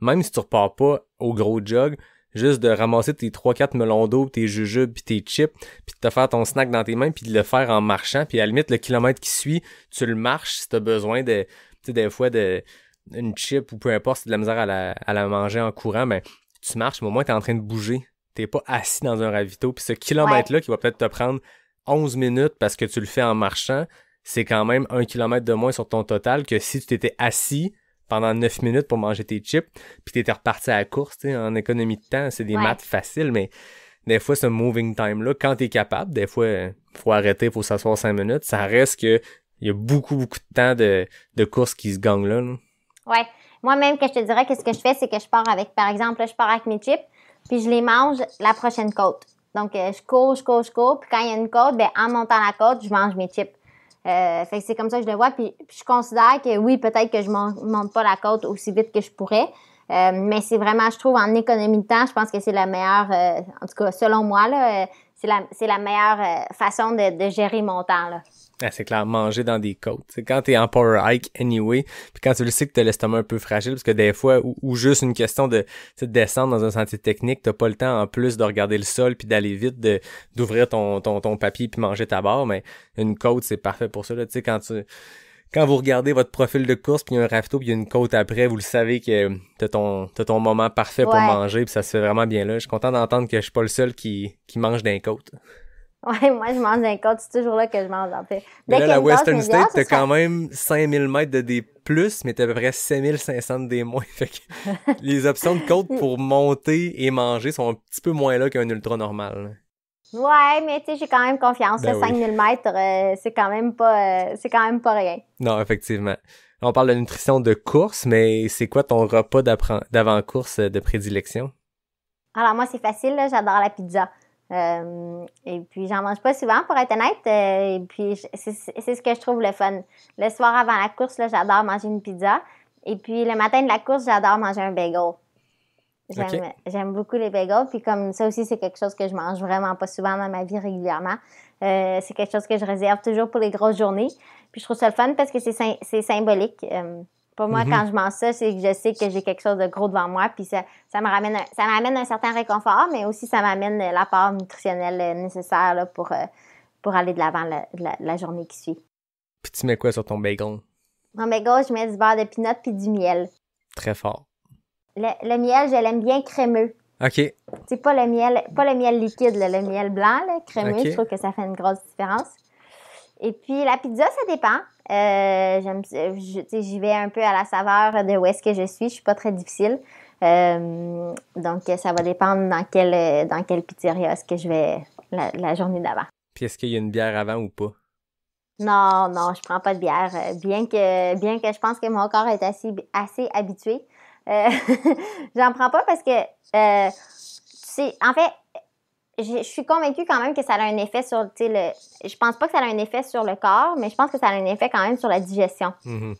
même si tu repars pas au gros jog, juste de ramasser tes 3-4 melons d'eau, tes jujubes puis tes chips, puis de te faire ton snack dans tes mains puis de le faire en marchant, puis à la limite le kilomètre qui suit, tu le marches si t'as besoin de, tu sais, des fois de une chip ou peu importe, si t'as de la misère à la manger en courant, mais tu marches, mais au moins t'es en train de bouger. T'es pas assis dans un ravito, puis ce kilomètre-là qui va peut-être te prendre 11 minutes parce que tu le fais en marchant, c'est quand même 1 kilomètre de moins sur ton total que si tu t'étais assis pendant 9 minutes pour manger tes chips, puis t'étais reparti à la course, tu sais, en économie de temps, c'est des maths faciles, mais des fois, ce moving time-là, quand t'es capable, des fois, faut arrêter, faut s'asseoir 5 minutes, ça reste que il y a beaucoup de temps de courses qui se gagnent là. Ouais. Moi-même, que je te dirais que ce que je fais, c'est que je pars avec, par exemple, là, je pars avec mes chips, puis je les mange la prochaine côte. Donc, je cours, puis quand il y a une côte, ben en montant la côte, je mange mes chips. Fait que c'est comme ça que je le vois, puis je considère que oui, peut-être que je monte pas la côte aussi vite que je pourrais, mais c'est vraiment, je trouve, en économie de temps, je pense que c'est la meilleure, en tout cas, selon moi, là, c'est la meilleure façon de gérer mon temps, là. Ah, c'est clair, manger dans des côtes. C'est quand t'es en power hike anyway, puis quand tu le sais que t'as l'estomac un peu fragile, parce que des fois, ou juste une question de descendre dans un sentier technique, t'as pas le temps en plus de regarder le sol puis d'aller vite, d'ouvrir ton papier puis manger ta barre, mais une côte, c'est parfait pour ça, là. Tu sais, quand vous regardez votre profil de course puis il y a un ravito puis il y a une côte après, vous le savez que t'as ton moment parfait pour manger puis ça se fait vraiment bien là. Je suis content d'entendre que je suis pas le seul qui mange d'un côte. Ouais, moi, je mange d'un côte, c'est toujours là que je mange, en fait. Mais là, la Western State, t'as quand même 5000 mètres de D+, mais t'as à peu près 7500 de D-. Fait que les options de côte pour monter et manger sont un petit peu moins là qu'un ultra normal. Ouais, mais tu sais, j'ai quand même confiance. Ben 5000 mètres, c'est quand même pas rien. Non, effectivement. On parle de nutrition de course, mais c'est quoi ton repas d'avant-course de prédilection? Alors, moi, c'est facile, là, j'adore la pizza. Et puis j'en mange pas souvent pour être honnête, et puis c'est ce que je trouve le fun. Le soir avant la course, là, j'adore manger une pizza, et puis le matin de la course, j'adore manger un bagel. J'aime beaucoup les bagels, puis comme ça aussi, c'est quelque chose que je mange vraiment pas souvent dans ma vie régulièrement. C'est quelque chose que je réserve toujours pour les grosses journées, puis je trouve ça le fun parce que c'est symbolique. Pour moi, quand je mange ça, c'est que je sais que j'ai quelque chose de gros devant moi, puis ça m'amène un certain réconfort, mais aussi ça m'amène l'apport nutritionnel nécessaire là, pour aller de l'avant la journée qui suit. Puis tu mets quoi sur ton bagel? Mon bagel, je mets du beurre de pinot puis du miel. Très fort. Le miel, je l'aime bien crémeux. OK. C'est pas le miel liquide, là, le miel blanc, là, crémeux, Je trouve que ça fait une grosse différence. Et puis la pizza, ça dépend. J'y vais un peu à la saveur de où est-ce que je suis. Je suis pas très difficile. Donc, ça va dépendre dans quelle pizzeria est-ce que je vais la journée d'avant. Puis est-ce qu'il y a une bière avant ou pas? Non, je prends pas de bière. Bien que je pense que mon corps est assez habitué. J'en prends pas parce que, en fait, je suis convaincue quand même que ça a un effet sur, tu sais, je pense pas que ça a un effet sur le corps, mais je pense que ça a un effet quand même sur la digestion.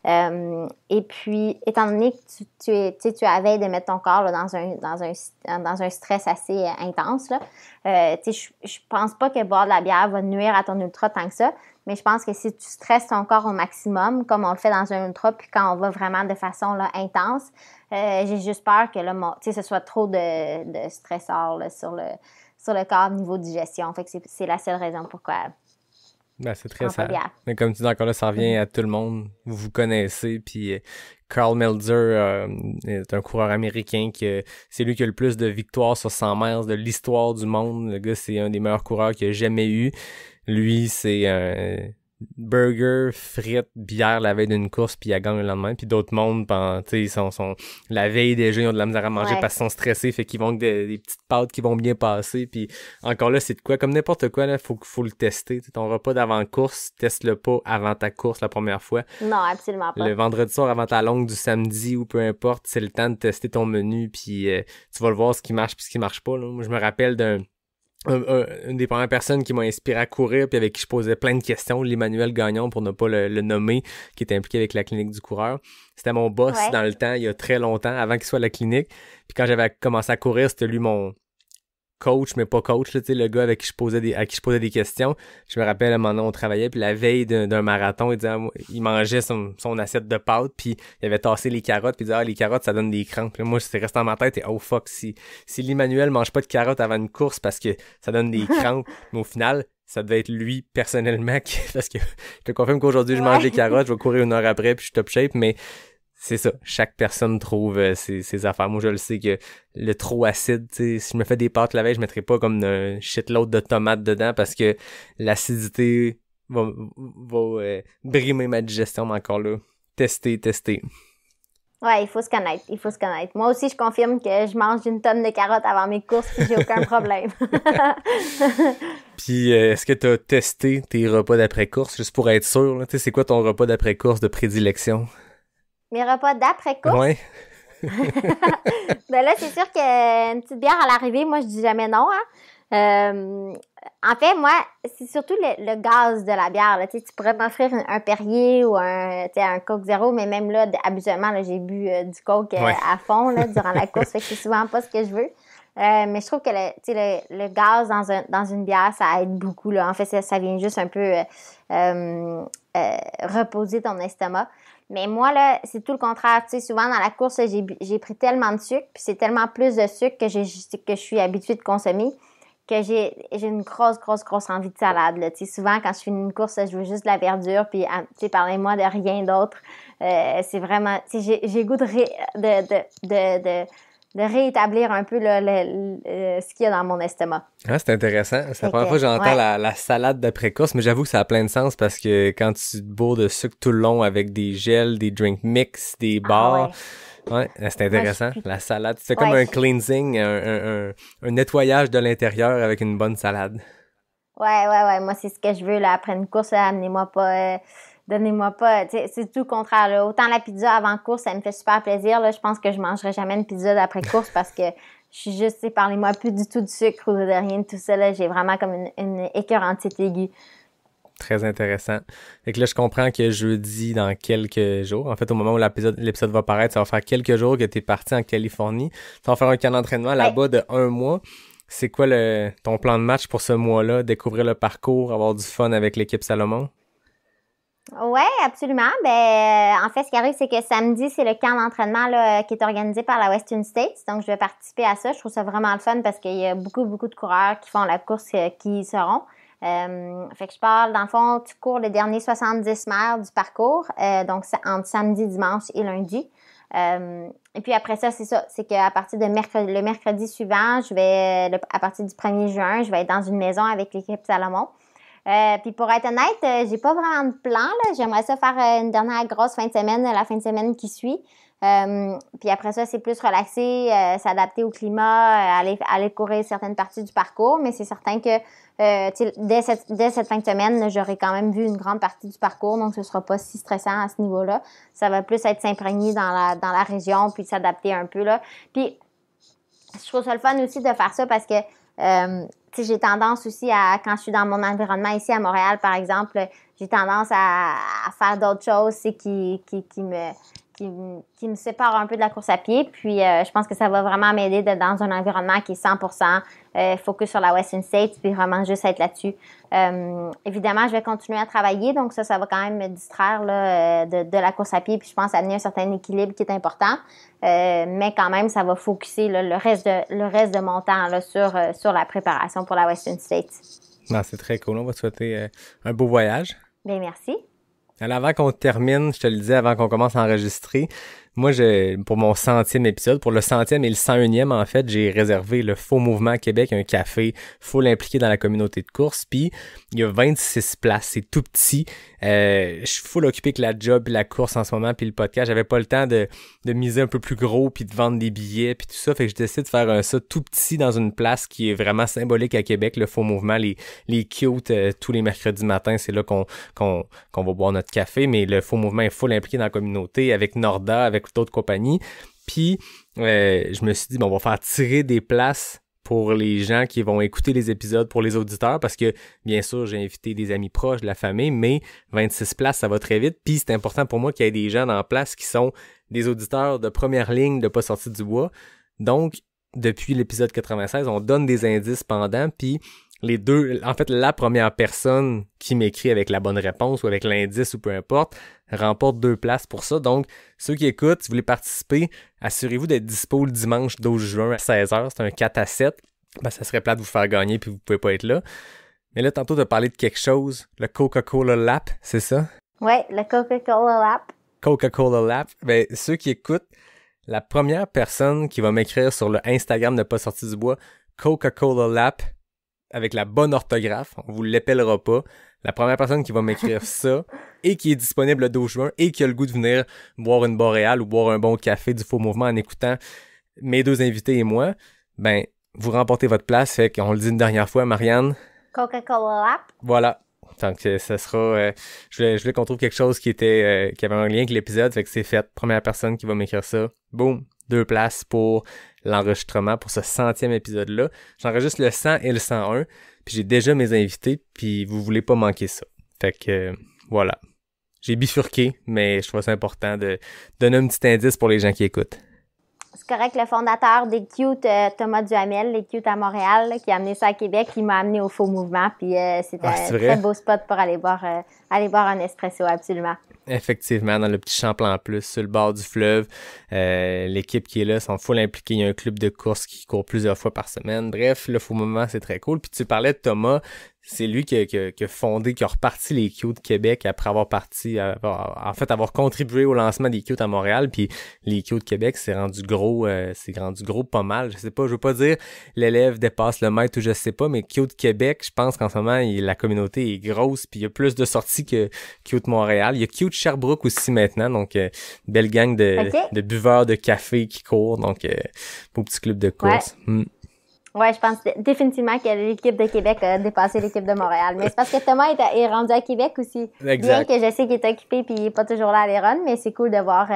Et puis, étant donné que tu es à veille de mettre ton corps là, dans un stress assez intense, là, tu sais, je pense pas que boire de la bière va nuire à ton ultra tant que ça, mais je pense que si tu stresses ton corps au maximum, comme on le fait dans un ultra, puis quand on va vraiment de façon là, intense, j'ai juste peur que là, tu sais, ce soit trop de stresseur là, sur le corps niveau digestion. Fait que c'est la seule raison pourquoi. Ben, c'est très sad. Mais comme tu dis encore là, ça revient à tout le monde. Vous vous connaissez. Puis Carl Melzer est un coureur américain c'est lui qui a le plus de victoires sur 100 miles de l'histoire du monde. Le gars, c'est un des meilleurs coureurs qu'il a jamais eu. Lui, c'est un burger, frites, bière la veille d'une course, puis il gagne le lendemain. Puis d'autres mondes, tu sais, la veille déjà, ils ont de la misère à manger parce qu'ils sont stressés, fait qu'ils vont avec des petites pâtes qui vont bien passer. Puis encore là, c'est de quoi? Comme n'importe quoi, là, faut le tester. T'sais, ton repas d'avant-course, teste-le pas avant ta course la première fois. Non, absolument pas. Le vendredi soir avant ta longue du samedi ou peu importe, c'est le temps de tester ton menu, puis tu vas le voir ce qui marche puis ce qui marche pas. Là. Moi, je me rappelle une des premières personnes qui m'a inspiré à courir puis avec qui je posais plein de questions, l'Emmanuel Gagnon pour ne pas le nommer, qui était impliqué avec la clinique du coureur. C'était mon boss dans le temps, il y a très longtemps, avant qu'il soit à la clinique. Puis quand j'avais commencé à courir, c'était lui mon coach, mais pas coach, tu sais, le gars à qui je posais des questions. Je me rappelle, à un moment donné, on travaillait, puis la veille d'un marathon, il mangeait son assiette de pâtes, puis il avait tassé les carottes, puis il disait, les carottes, ça donne des crampes. Puis là, moi, c'était resté dans ma tête, et oh fuck, si l'Emmanuel mange pas de carottes avant une course parce que ça donne des crampes, mais au final, ça devait être lui, personnellement, parce que je te confirme qu'aujourd'hui, je mange des carottes, je vais courir une heure après, puis je suis top shape, mais c'est ça, chaque personne trouve ses affaires. Moi, je le sais que le trop acide, tu sais, si je me fais des pâtes la veille, je mettrai pas comme un shitload de tomates dedans parce que l'acidité va brimer ma digestion, mais encore là, tester. Ouais, il faut se connaître. Moi aussi, je confirme que je mange une tonne de carottes avant mes courses puis j'ai aucun problème. Puis, est-ce que tu as testé tes repas d'après-course, juste pour être sûr, là? Tu sais, c'est quoi ton repas d'après-course de prédilection? Mes repas d'après-course? Ouais. Ben là, c'est sûr qu'une petite bière à l'arrivée, moi, je dis jamais non, hein. En fait, moi, c'est surtout le gaz de la bière, là. Tu sais, tu pourrais m'offrir un Perrier ou un Coke Zéro, mais même là, habituellement, là, j'ai bu du Coke à fond, là, durant la course, fait que c'est souvent pas ce que je veux. Mais je trouve que le gaz dans une bière, ça aide beaucoup, là. En fait, ça vient juste un peu reposer ton estomac. Mais moi, là, c'est tout le contraire. Tu sais, souvent, dans la course, j'ai pris tellement de sucre, puis c'est tellement plus de sucre que je suis habituée de consommer que j'ai une grosse envie de salade, là. Tu sais, souvent, quand je finis une course, je veux juste de la verdure, puis, tu sais, parlez-moi de rien d'autre. C'est vraiment... Tu sais, j'ai goût de réétablir un peu là, ce qu'il y a dans mon estomac. Ah, c'est intéressant. C'est la première fois que j'entends la salade d'après-course, mais j'avoue que ça a plein de sens parce que quand tu te bourres de sucre tout le long avec des gels, des drink mix, des bars, c'est intéressant. La salade, c'est comme un cleansing, un nettoyage de l'intérieur avec une bonne salade. Ouais. Moi, c'est ce que je veux là, après une course. Là, donnez-moi pas, c'est tout le contraire, là. Autant la pizza avant course, ça me fait super plaisir, là. Je pense que je mangerai jamais une pizza d'après course parce que je suis juste, parlez-moi plus du tout de sucre ou de rien de tout ça, là. J'ai vraiment comme une écœurantite aiguë. Très intéressant. Fait que là, je comprends que jeudi, dans quelques jours, en fait, au moment où l'épisode va paraître, ça va faire quelques jours que tu es parti en Californie. Ça va faire un camp d'entraînement là-bas de 1 mois. C'est quoi ton plan de match pour ce mois-là? Découvrir le parcours, avoir du fun avec l'équipe Salomon? Oui, absolument. En fait, ce qui arrive, c'est que samedi, c'est le camp d'entraînement là, qui est organisé par la Western States. Donc, je vais participer à ça. Je trouve ça vraiment le fun parce qu'il y a beaucoup de coureurs qui font la course qui y seront. Fait que je parle, dans le fond, tu cours les derniers 70 miles du parcours. Donc, c'est entre samedi, dimanche et lundi. Et puis après ça, c'est ça. C'est qu'à partir de le mercredi suivant, à partir du 1er juin, je vais être dans une maison avec l'équipe Salomon. Puis pour être honnête, j'ai pas vraiment de plan, là. J'aimerais ça faire une dernière grosse fin de semaine, la fin de semaine qui suit. Puis après ça, c'est plus relaxé, s'adapter au climat, aller courir certaines parties du parcours. Mais c'est certain que dès cette fin de semaine, là, j'aurai quand même vu une grande partie du parcours, donc ce sera pas si stressant à ce niveau-là. Ça va plus être s'imprégner dans la région, puis s'adapter un peu, là. Puis je trouve ça le fun aussi de faire ça parce que Tu sais, j'ai tendance aussi à, quand je suis dans mon environnement ici à Montréal, par exemple, j'ai tendance à faire d'autres choses, tu sais, qui me sépare un peu de la course à pied. Puis, je pense que ça va vraiment m'aider d'être dans un environnement qui est 100% focus sur la Western States, puis vraiment juste être là-dessus. Évidemment, je vais continuer à travailler, donc ça va quand même me distraire là, de la course à pied, puis je pense amener un certain équilibre qui est important. Mais quand même, ça va focuser là, le reste de mon temps là, sur la préparation pour la Western States. Non, c'est très cool. On va te souhaiter un beau voyage. Bien, merci. Alors, avant qu'on termine, je te le disais, avant qu'on commence à enregistrer, moi, pour mon 100e épisode, pour le 100e et le 101e, en fait, j'ai réservé le Faux Mouvement à Québec, un café full impliqué dans la communauté de course, puis il y a 26 places, c'est tout petit. Je suis full occupé avec la job, puis la course en ce moment, puis le podcast. J'avais pas le temps de miser un peu plus gros, puis de vendre des billets, puis tout ça, fait que je décide de faire ça tout petit dans une place qui est vraiment symbolique à Québec, le Faux Mouvement, les cute, tous les mercredis matins, c'est là qu'on va boire notre café, mais le Faux Mouvement est full impliqué dans la communauté, avec Norda, avec d'autres compagnies. Puis, je me suis dit, on va faire tirer des places pour les gens qui vont écouter les épisodes, pour les auditeurs, parce que, bien sûr, j'ai invité des amis proches, de la famille, mais 26 places, ça va très vite. Puis, c'est important pour moi qu'il y ait des gens dans la place qui sont des auditeurs de première ligne de Pas sorti du bois. Donc, depuis l'épisode 96, on donne des indices pendant, puis la première personne qui m'écrit avec la bonne réponse ou avec l'indice ou peu importe, remporte 2 places pour ça. Donc, ceux qui écoutent, si vous voulez participer, assurez-vous d'être dispo le dimanche 12 juin à 16h. C'est un 4-7. Ça serait plate de vous faire gagner puis vous pouvez pas être là. Mais là, tantôt, tu as parlé de quelque chose. Le Coca-Cola Lap, c'est ça? Oui, le Coca-Cola Lap. Coca-Cola Lap. Ceux qui écoutent, la première personne qui va m'écrire sur le Instagram de Pas sorti du bois, Coca-Cola Lap, avec la bonne orthographe, on vous l'épellera pas. La première personne qui va m'écrire ça et qui est disponible le 12 juin et qui a le goût de venir boire une boréale ou boire un bon café du Faux Mouvement en écoutant mes 2 invités et moi, vous remportez votre place. Fait qu'on le dit une dernière fois, Marianne. Coca-Cola Lap. Voilà. Donc, ça sera... je voulais qu'on trouve quelque chose qui avait un lien avec l'épisode. Fait que c'est fait. Première personne qui va m'écrire ça. Boum. 2 places pour l'enregistrement pour ce 100e épisode-là. J'enregistre le 100 et le 101, puis j'ai déjà mes invités, puis vous voulez pas manquer ça. Fait que, voilà. J'ai bifurqué, mais je trouve ça important de donner un petit indice pour les gens qui écoutent. C'est correct, le fondateur des Cute, Thomas Duhamel, les Cute à Montréal, qui a amené ça à Québec, il m'a amené au Faux Mouvement, puis c'était un très beau spot pour aller boire un espresso, absolument. Effectivement, dans le petit Champlain en plus, sur le bord du fleuve. L'équipe qui est là sont full impliqués. Il y a un club de course qui court plusieurs fois par semaine. Bref, le Faux Mouvement, c'est très cool. Puis tu parlais de Thomas, c'est lui qui a fondé, qui a reparti les Cute Québec après avoir contribué au lancement des Cute à Montréal. Puis les Cute Québec, c'est rendu gros pas mal. Je sais pas, je veux pas dire l'élève dépasse le maître ou je sais pas, mais Cute Québec, je pense qu'en ce moment, la communauté est grosse. Puis il y a plus de sorties que Cute Montréal. Il y a Cute Sherbrooke aussi maintenant, donc belle gang de buveurs de café qui courent, donc beau petit club de course. Ouais. Ouais, je pense définitivement que l'équipe de Québec a dépassé l'équipe de Montréal. Mais c'est parce que Thomas est rendu à Québec aussi. Exact. Bien que je sais qu'il est occupé puis il est pas toujours là à l'Iron, mais c'est cool de voir...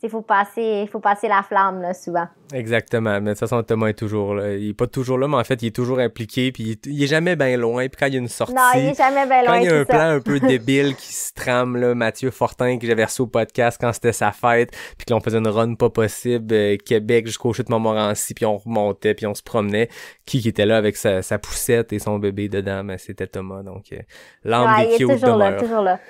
il faut passer la flamme, là, souvent. Exactement. Mais de toute façon, Thomas est toujours là. Il est pas toujours là, mais en fait, il est toujours impliqué, puis il est jamais bien loin. Puis quand il y a une sortie... Non, il est jamais bien loin, quand il y a un plan un peu débile qui se trame, là, Mathieu Fortin, que j'avais reçu au podcast quand c'était sa fête, puis que l'on faisait une run pas possible, Québec jusqu'au chute Montmorency, puis on remontait, puis on se promenait. Qui était là avec sa poussette et son bébé dedans? Mais c'était Thomas, donc l'âme des cute demeure. Il est toujours là.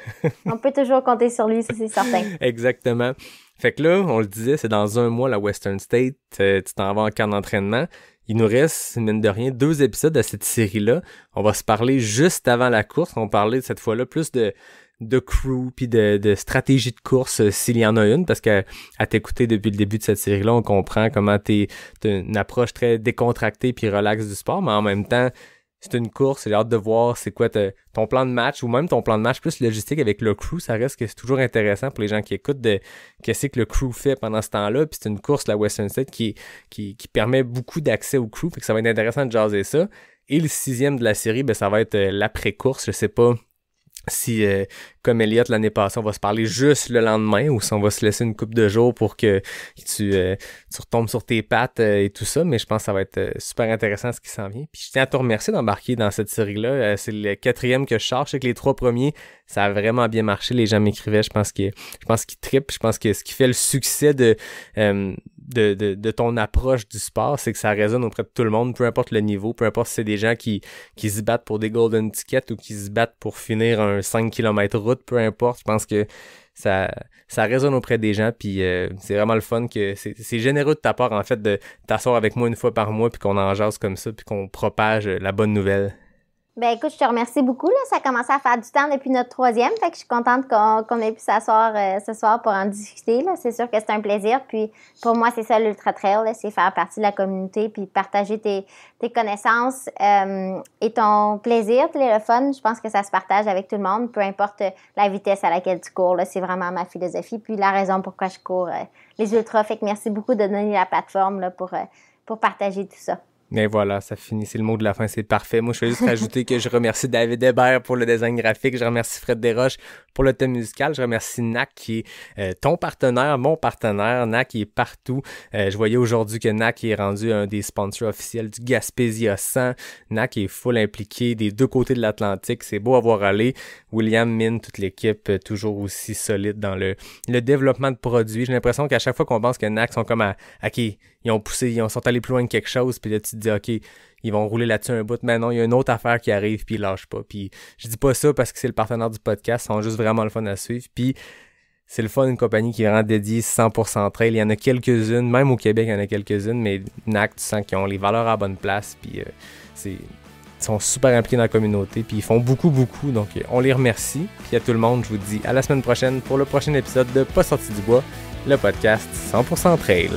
On peut toujours compter sur lui, ça c'est certain. Exactement. Fait que là, on le disait, c'est dans un mois la Western State, tu t'en vas en camp d'entraînement. Il nous reste, mine de rien, 2 épisodes de cette série-là. On va se parler juste avant la course. On va parler cette fois-là plus de crew puis de stratégie de course s'il y en a une, parce que à t'écouter depuis le début de cette série-là, on comprend comment t'as une approche très décontractée puis relaxe du sport, mais en même temps, c'est une course, j'ai hâte de voir c'est quoi ton plan de match, ou même ton plan de match plus logistique avec le crew. Ça reste que c'est toujours intéressant pour les gens qui écoutent de qu'est-ce que le crew fait pendant ce temps-là. Puis c'est une course, la Western State, qui permet beaucoup d'accès au crew, fait que ça va être intéressant de jaser ça. Et le 6e de la série, ça va être l'après-course. Je sais pas si, comme Elliott l'année passée, on va se parler juste le lendemain ou si on va se laisser une couple de jours pour que tu retombes sur tes pattes et tout ça, mais je pense que ça va être super intéressant ce qui s'en vient. Puis je tiens à te remercier d'embarquer dans cette série-là. C'est le 4e que je charge. Je sais que les 3 premiers, ça a vraiment bien marché. Les gens m'écrivaient, je pense qu'ils trippent. Je pense que ce qui fait le succès de ton approche du sport, c'est que ça résonne auprès de tout le monde, peu importe le niveau, peu importe si c'est des gens qui se battent pour des golden tickets ou qui se battent pour finir un 5 km route, peu importe. Je pense que ça résonne auprès des gens, puis c'est vraiment le fun que c'est généreux de ta part, en fait, de t'asseoir avec moi une fois par mois, puis qu'on en jase comme ça, puis qu'on propage la bonne nouvelle. Ben écoute, je te remercie beaucoup. Là. Ça a commencé à faire du temps depuis notre 3e, fait que je suis contente qu'on ait pu s'asseoir ce soir pour en discuter. Là. C'est sûr que c'est un plaisir. Puis pour moi, c'est ça l'Ultra Trail, là, c'est faire partie de la communauté puis partager tes connaissances et ton plaisir, le fun. Je pense que ça se partage avec tout le monde, peu importe la vitesse à laquelle tu cours. Là, c'est vraiment ma philosophie. Puis la raison pourquoi je cours les ultras. Fait que merci beaucoup de donner la plateforme là, pour partager tout ça. Mais voilà, ça finit, c'est le mot de la fin, c'est parfait. Moi, je vais juste rajouter que je remercie David Hébert pour le design graphique, je remercie Fred Desroches pour le thème musical, je remercie NAC qui est ton partenaire, mon partenaire. NAC qui est partout. Je voyais aujourd'hui que NAC est rendu un des sponsors officiels du Gaspésia 100. NAC est full impliqué des 2 côtés de l'Atlantique, c'est beau à voir aller. William, Min, toute l'équipe, toujours aussi solide dans le développement de produits. J'ai l'impression qu'à chaque fois qu'on pense que NAC sont comme OK, ils sont allés plus loin que quelque chose, puis là tu te dis OK, ils vont rouler là-dessus un bout, mais non, il y a une autre affaire qui arrive, puis ils lâchent pas. Puis je dis pas ça parce que c'est le partenaire du podcast, ils sont juste vraiment le fun à suivre, puis c'est le fun d'une compagnie qui est vraiment dédiée 100% trail. Il y en a quelques-unes, même au Québec il y en a quelques-unes, mais NAC, tu sens qu'ils ont les valeurs à la bonne place, puis ils sont super impliqués dans la communauté, puis ils font beaucoup, donc on les remercie. Puis à tout le monde, je vous dis à la semaine prochaine pour le prochain épisode de Pas sorti du bois, le podcast 100% trail.